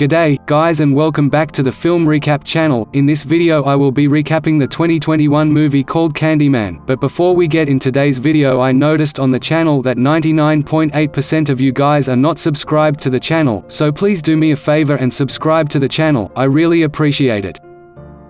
G'day, guys, and welcome back to the Film Recap channel. In this video I will be recapping the 2021 movie called Candyman, but before we get in today's video, I noticed on the channel that 99.8% of you guys are not subscribed to the channel, so please do me a favor and subscribe to the channel, I really appreciate it.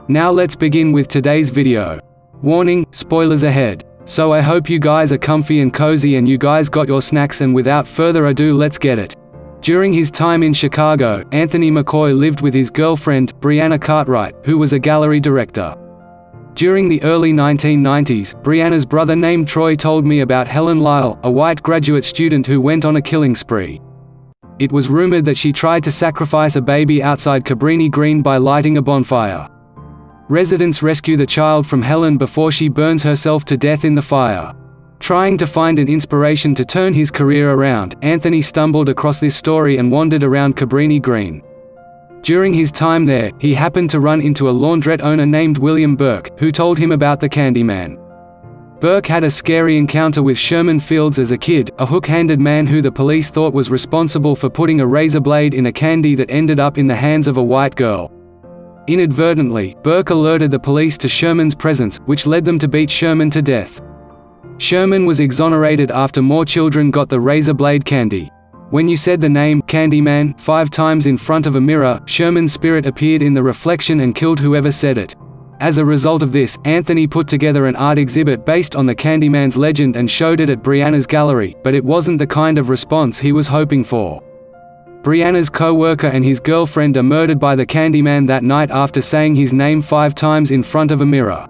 Now let's begin with today's video. Warning, spoilers ahead. So I hope you guys are comfy and cozy and you guys got your snacks, and without further ado, let's get it. During his time in Chicago, Anthony McCoy lived with his girlfriend, Brianna Cartwright, who was a gallery director. During the early 1990s, Brianna's brother named Troy told me about Helen Lyle, a white graduate student who went on a killing spree. It was rumored that she tried to sacrifice a baby outside Cabrini Green by lighting a bonfire. Residents rescue the child from Helen before she burns herself to death in the fire. Trying to find an inspiration to turn his career around, Anthony stumbled across this story and wandered around Cabrini Green. During his time there, he happened to run into a laundrette owner named William Burke, who told him about the Candyman. Burke had a scary encounter with Sherman Fields as a kid, a hook-handed man who the police thought was responsible for putting a razor blade in a candy that ended up in the hands of a white girl. Inadvertently, Burke alerted the police to Sherman's presence, which led them to beat Sherman to death. Sherman was exonerated after more children got the razor blade candy. When you said the name, Candyman, 5 times in front of a mirror, Sherman's spirit appeared in the reflection and killed whoever said it. As a result of this, Anthony put together an art exhibit based on the Candyman's legend and showed it at Brianna's gallery, but it wasn't the kind of response he was hoping for. Brianna's co-worker and his girlfriend are murdered by the Candyman that night after saying his name 5 times in front of a mirror.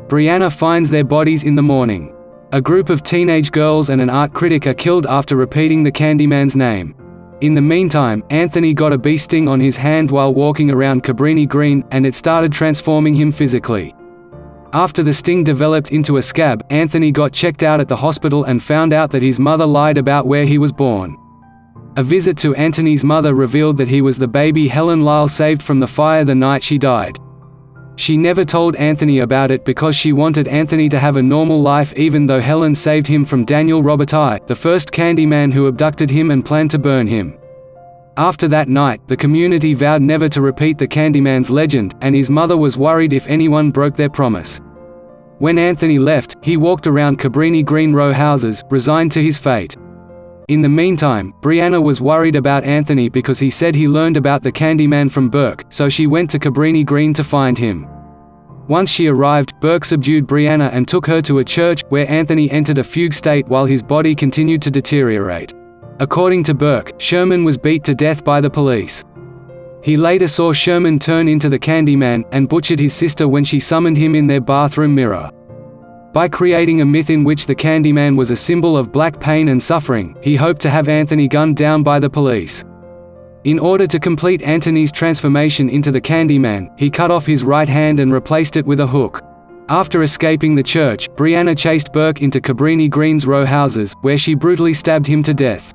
Brianna finds their bodies in the morning. A group of teenage girls and an art critic are killed after repeating the Candyman's name. In the meantime, Anthony got a bee sting on his hand while walking around Cabrini Green, and it started transforming him physically. After the sting developed into a scab, Anthony got checked out at the hospital and found out that his mother lied about where he was born. A visit to Anthony's mother revealed that he was the baby Helen Lyle saved from the fire the night she died. She never told Anthony about it because she wanted Anthony to have a normal life, even though Helen saved him from Daniel Robitaille, the first Candyman who abducted him and planned to burn him. After that night, the community vowed never to repeat the Candyman's legend, and his mother was worried if anyone broke their promise. When Anthony left, he walked around Cabrini Green row houses, resigned to his fate. In the meantime, Brianna was worried about Anthony because he said he learned about the Candyman from Burke, so she went to Cabrini Green to find him. Once she arrived, Burke subdued Brianna and took her to a church, where Anthony entered a fugue state while his body continued to deteriorate. According to Burke, Sherman was beat to death by the police. He later saw Sherman turn into the Candyman, and butchered his sister when she summoned him in their bathroom mirror. By creating a myth in which the Candyman was a symbol of black pain and suffering, he hoped to have Anthony gunned down by the police. In order to complete Anthony's transformation into the Candyman, he cut off his right hand and replaced it with a hook. After escaping the church, Brianna chased Burke into Cabrini Green's row houses, where she brutally stabbed him to death.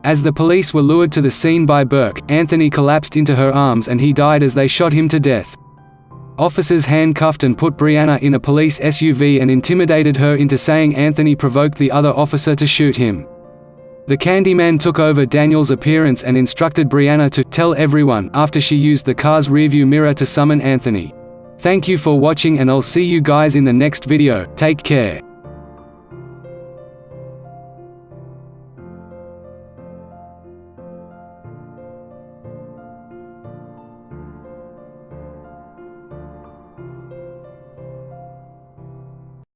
As the police were lured to the scene by Burke, Anthony collapsed into her arms and he died as they shot him to death. Officers handcuffed and put Brianna in a police SUV and intimidated her into saying Anthony provoked the other officer to shoot him. The Candyman took over Daniel's appearance and instructed Brianna to tell everyone after she used the car's rearview mirror to summon Anthony. Thank you for watching, and I'll see you guys in the next video. Take care.